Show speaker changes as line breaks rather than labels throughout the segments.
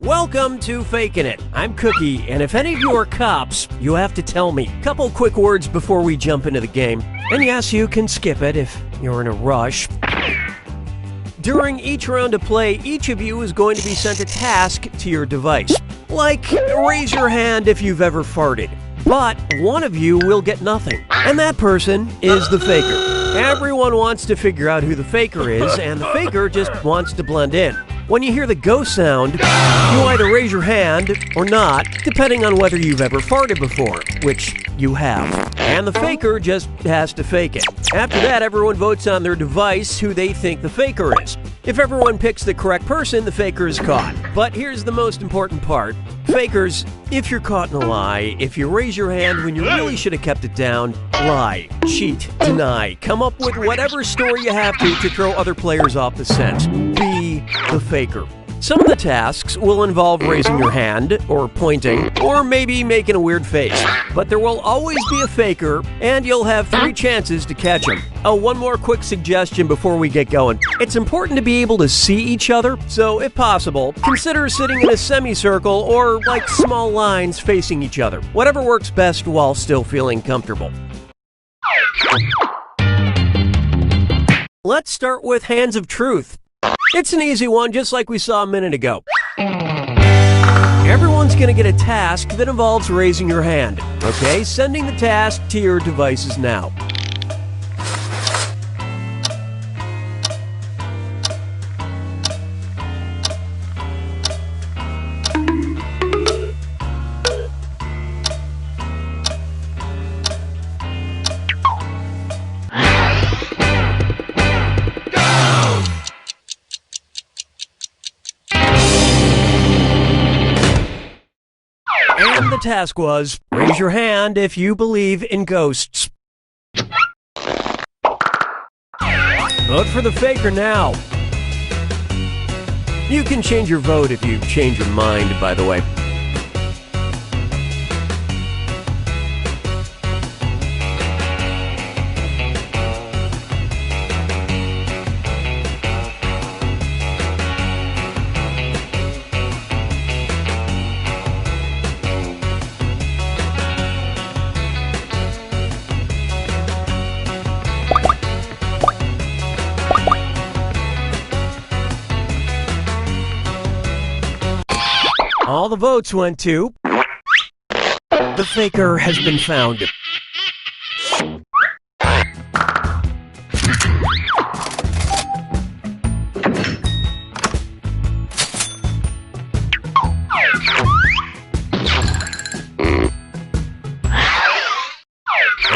Welcome to Faking It. I'm Cookie, and if any of you are cops, you have to tell me. Couple quick words before we jump into the game. And yes, you can skip it if you're in a rush. During each round of play, each of you is going to be sent a task to your device. Like, raise your hand if you've ever farted. But one of you will get nothing, and that person is the faker. Everyone wants to figure out who the faker is, and the faker just wants to blend in. When you hear the go sound, you either raise your hand or not, depending on whether you've ever farted before, which you have. And the faker just has to fake it. After that, everyone votes on their device who they think the faker is. If everyone picks the correct person, the faker is caught. But here's the most important part. Fakers, if you're caught in a lie, if you raise your hand when you really should have kept it down, lie, cheat, deny, come up with whatever story you have to throw other players off the scent. Be the faker. Some of the tasks will involve raising your hand, or pointing, or maybe making a weird face. But there will always be a faker, and you'll have 3 chances to catch him. Oh, one more quick suggestion before we get going. It's important to be able to see each other, so if possible, consider sitting in a semicircle or like small lines facing each other. Whatever works best while still feeling comfortable. Let's start with Hands of Truth. It's an easy one, just like we saw a minute ago. Everyone's going to get a task that involves raising your hand. Okay, sending the task to your devices now. And the task was, raise your hand if you believe in ghosts. Vote for the faker now. You can change your vote if you change your mind, by the way. All the votes went to... The faker has been found.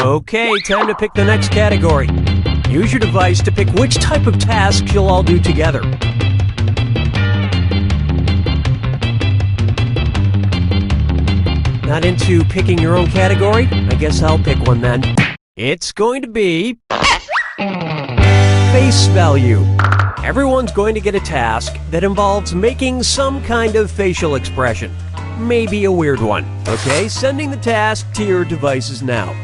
Okay, time to pick the next category. Use your device to pick which type of tasks you'll all do together. Not into picking your own category? I guess I'll pick one then. It's going to be... face value. Everyone's going to get a task that involves making some kind of facial expression. Maybe a weird one. Okay, sending the task to your devices now.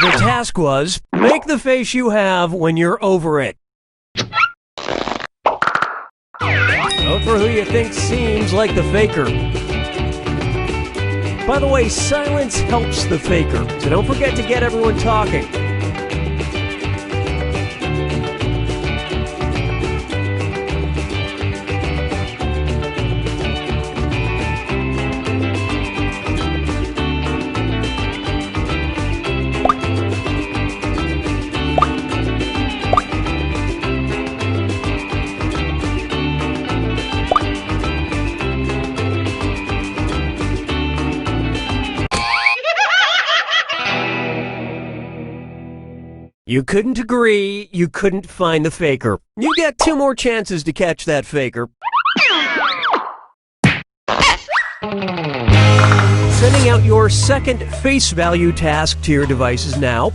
The task was, make the face you have when you're over it. Vote for who you think seems like the faker. By the way, silence helps the faker, so don't forget to get everyone talking. You couldn't agree, you couldn't find the faker. You get 2 more chances to catch that faker. Sending Sending out your second face value task to your devices now.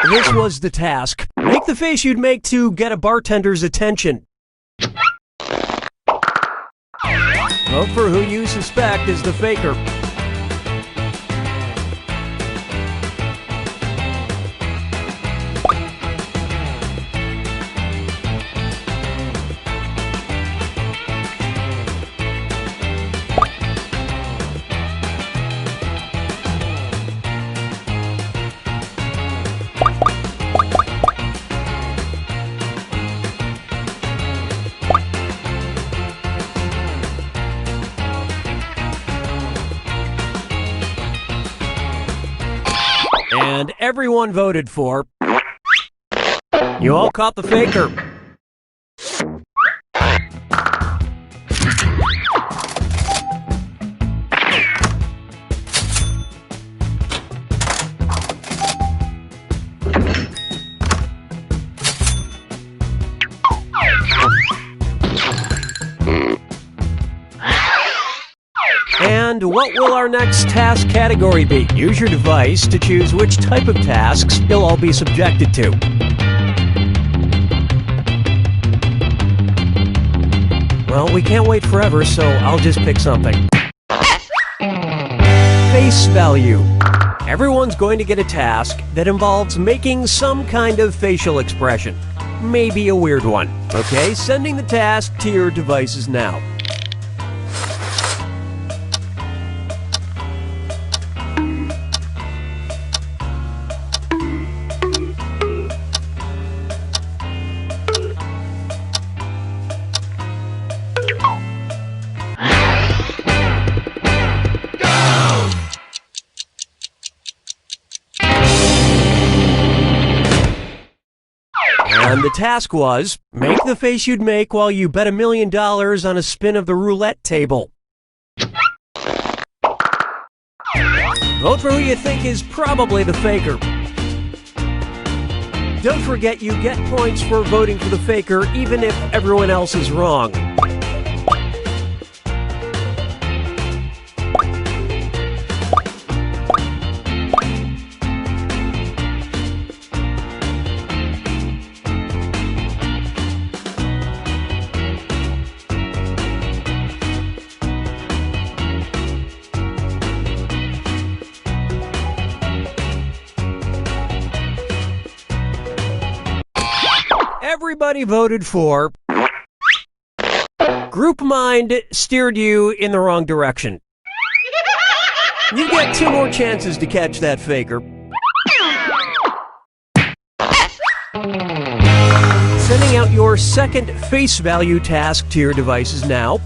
This was the task. Make the face you'd make to get a bartender's attention. Vote for who you suspect is the faker. And everyone voted for. You all caught the faker. And what will our next task category be? Use your device to choose which type of tasks you'll all be subjected to. Well, we can't wait forever, so I'll just pick something. Face value. Everyone's going to get a task that involves making some kind of facial expression. Maybe a weird one. Okay, sending the task to your devices now. And the task was, make the face you'd make while you bet $1 million on a spin of the roulette table. Vote for who you think is probably the faker. Don't forget you get points for voting for the faker even if everyone else is wrong. Everybody voted for. Group mind steered you in the wrong direction. You get 2 more chances to catch that faker. Sending out your second face value task to your devices now.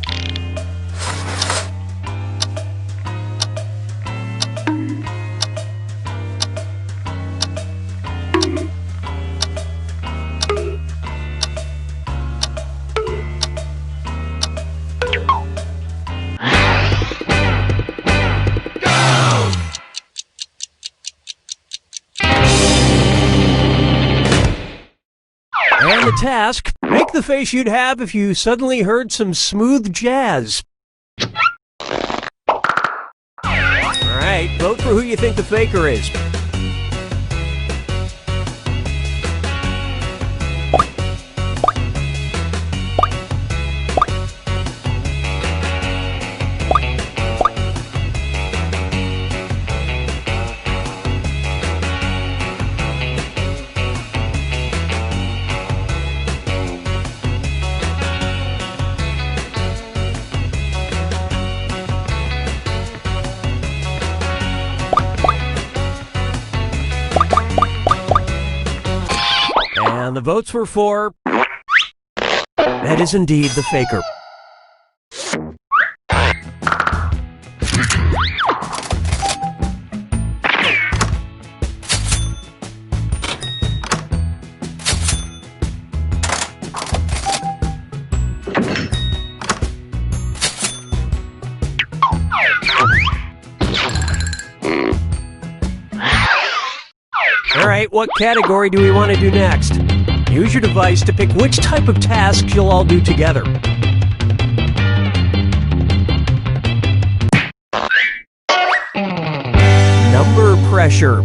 And the task, make the face you'd have if you suddenly heard some smooth jazz. Alright, vote for who you think the faker is. And the votes were for. That is indeed the faker. what category do we want to do next? Use your device to pick which type of tasks you'll all do together. Number pressure.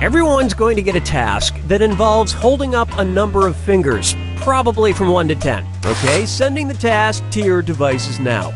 Everyone's going to get a task that involves holding up a number of fingers, probably from 1 to 10. Okay, sending the task to your devices now.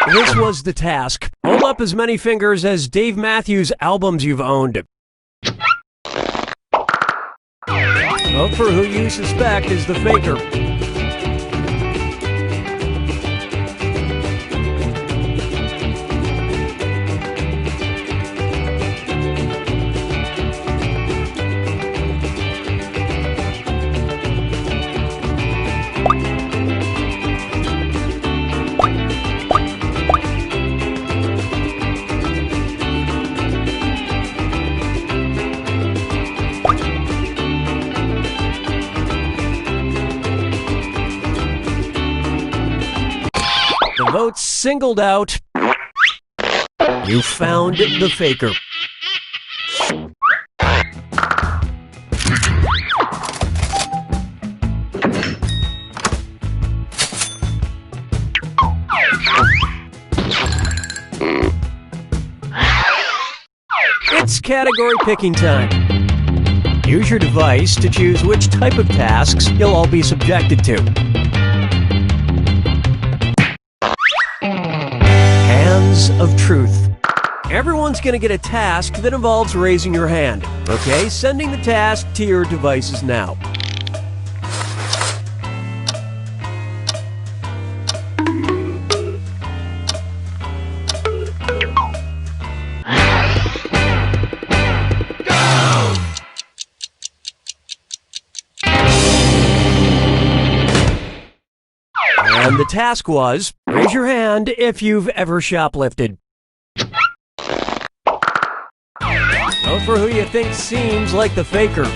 This was the task. Hold up as many fingers as Dave Matthews albums you've owned. Vote for who you suspect is the faker. The votes singled out. You found the faker. It's category picking time. Use your device to choose which type of tasks you'll all be subjected to. Hands of truth. Everyone's going to get a task that involves raising your hand. Okay, sending the task to your devices now. And the task was, raise your hand if you've ever shoplifted. Vote for who you think seems like the faker.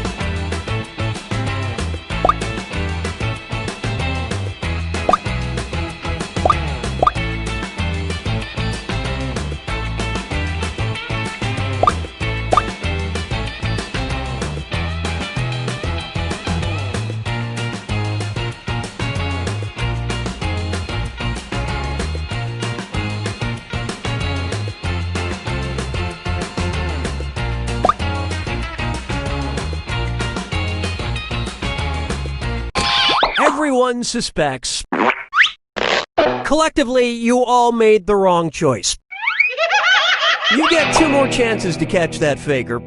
Everyone suspects. Collectively, you all made the wrong choice. You get 2 more chances to catch that faker.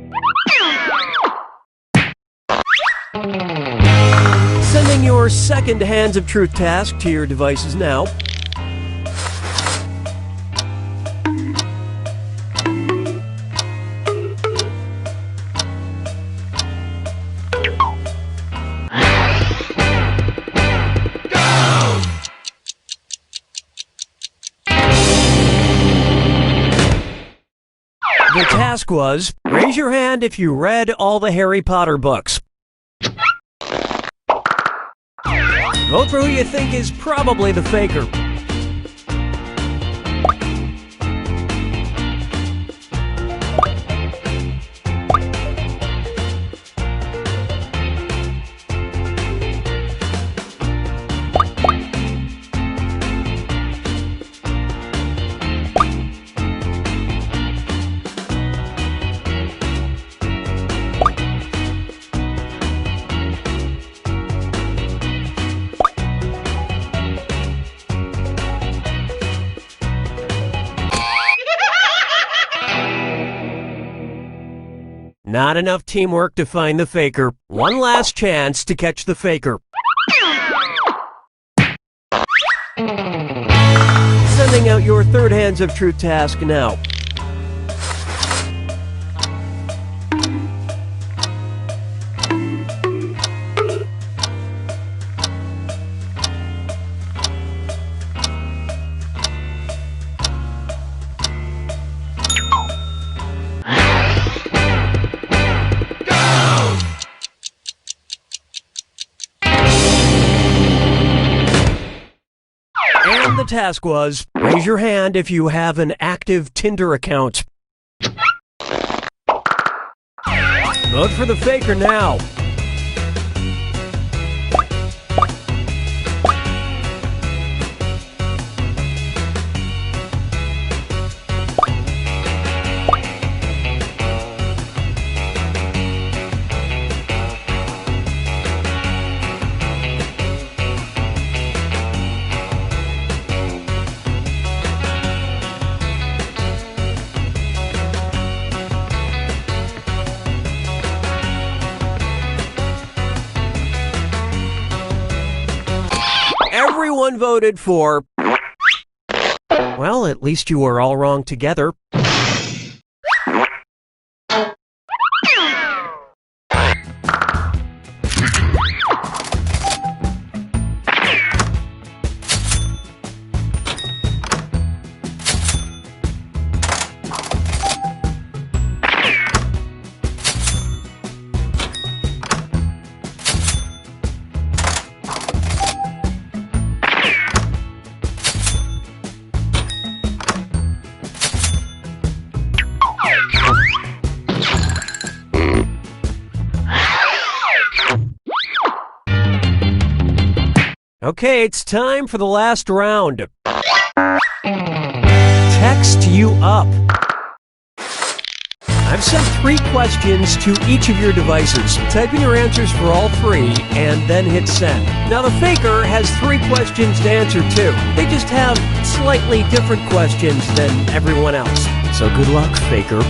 Sending your second Hands of Truth task to your devices now. The task was, raise your hand if you read all the Harry Potter books. Vote for who you think is probably the faker. Not enough teamwork to find the faker. One last chance to catch the faker. Sending out your third Hands of Truth task now. task was, raise your hand if you have an active Tinder account. Vote for the faker now. Everyone voted for... Well, at least you were all wrong together. Okay, it's time for the last round. Text you up. I've sent 3 questions to each of your devices. Type in your answers for all 3 and then hit send. Now the faker has 3 questions to answer too. They just have slightly different questions than everyone else. So good luck, faker.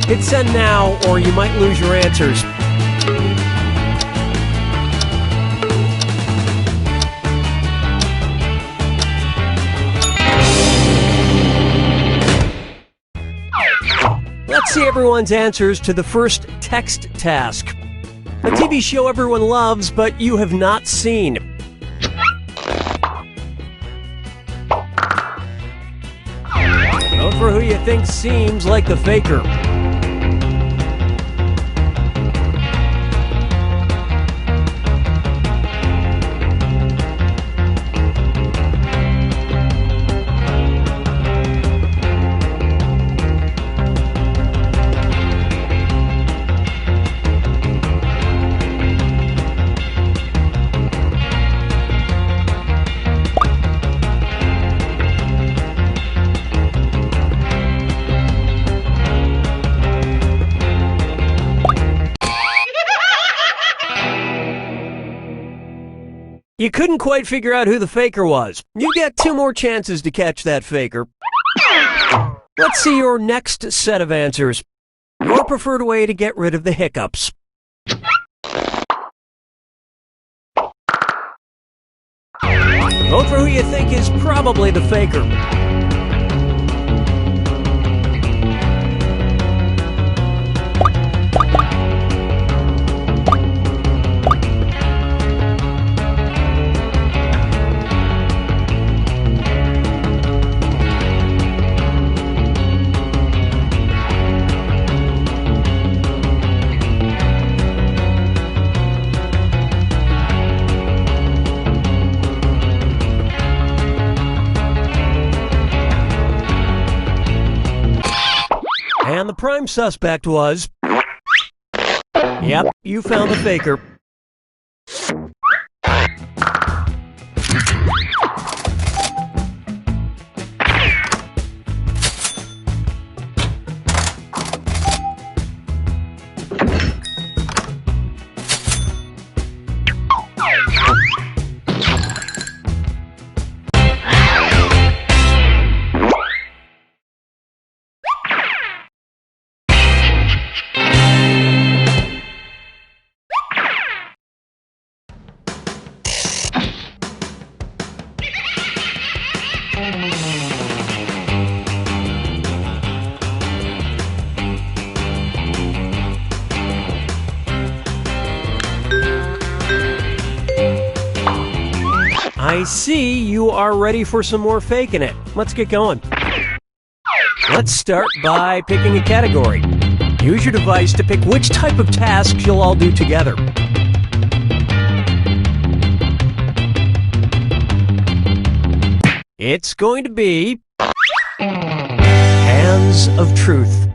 Hit send now, or you might lose your answers. Let's see everyone's answers to the first text task. A TV show everyone loves, but you have not seen. Vote for who you think seems like the faker. You couldn't quite figure out who the faker was. You get 2 more chances to catch that faker. Let's see your next set of answers. Your preferred way to get rid of the hiccups. Vote for who you think is probably the faker. And the prime suspect was... Yep, you found the faker. I see you are ready for some more faking it. Let's get going. Let's start by picking a category. Use your device to pick which type of tasks you'll all do together. It's going to be Hands of Truth.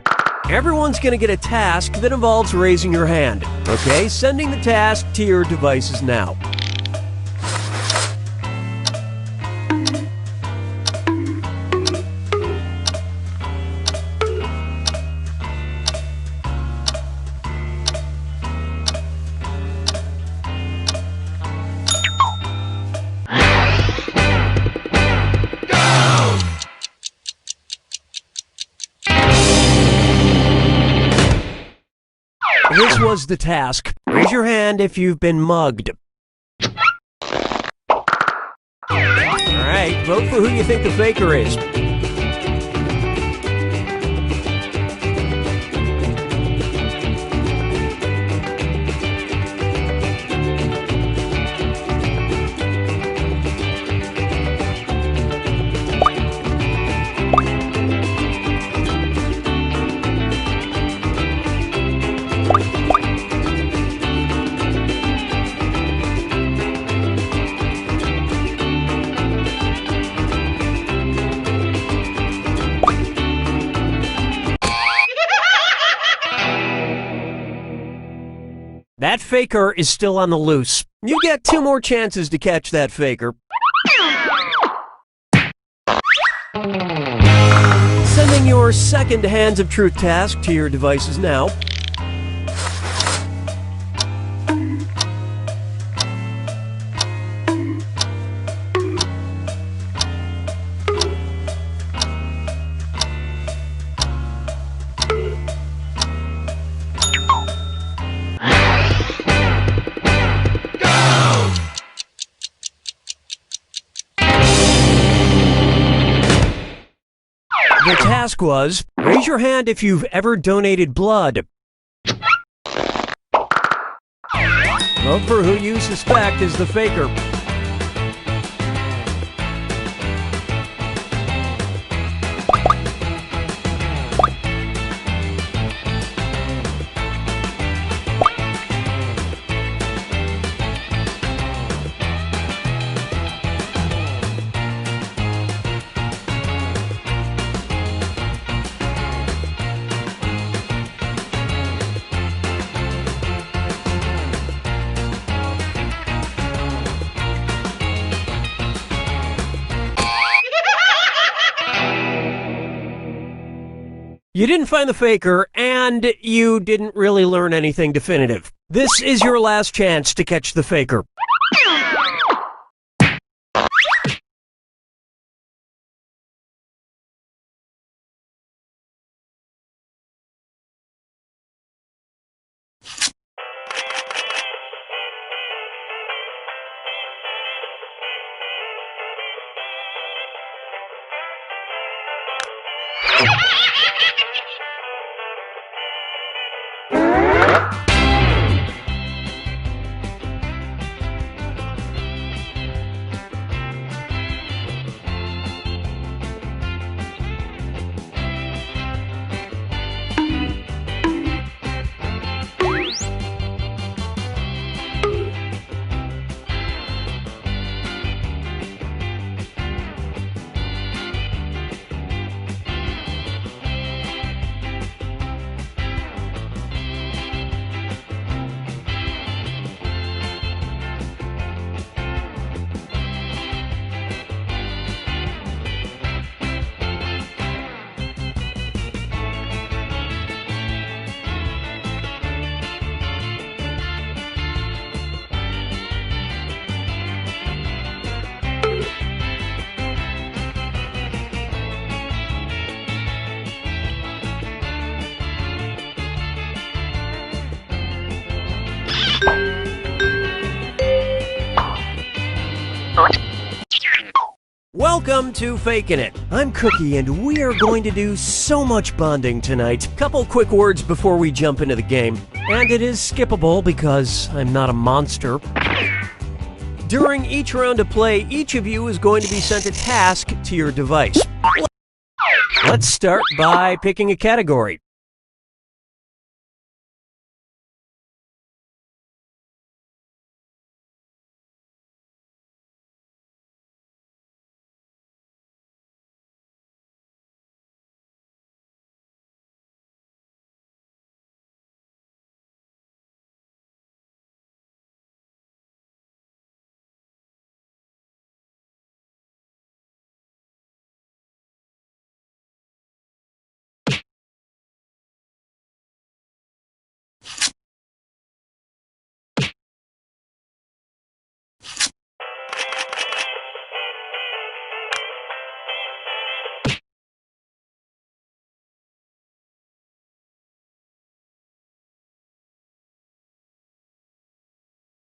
Everyone's going to get a task that involves raising your hand. Okay, sending the task to your devices now. This was the task. Raise your hand if you've been mugged. Alright, vote for who you think the faker is. That faker is still on the loose. You get 2 more chances to catch that faker. Sending your second Hands of Truth task to your devices now. The task was, raise your hand if you've ever donated blood. Vote for who you suspect is the faker. You didn't find the faker, and you didn't really learn anything definitive. This is your last chance to catch the faker. Welcome to Faking It. I'm Cookie, and we are going to do so much bonding tonight. Couple quick words before we jump into the game. And it is skippable because I'm not a monster. During each round of play, each of you is going to be sent a task to your device. Let's start by picking a category.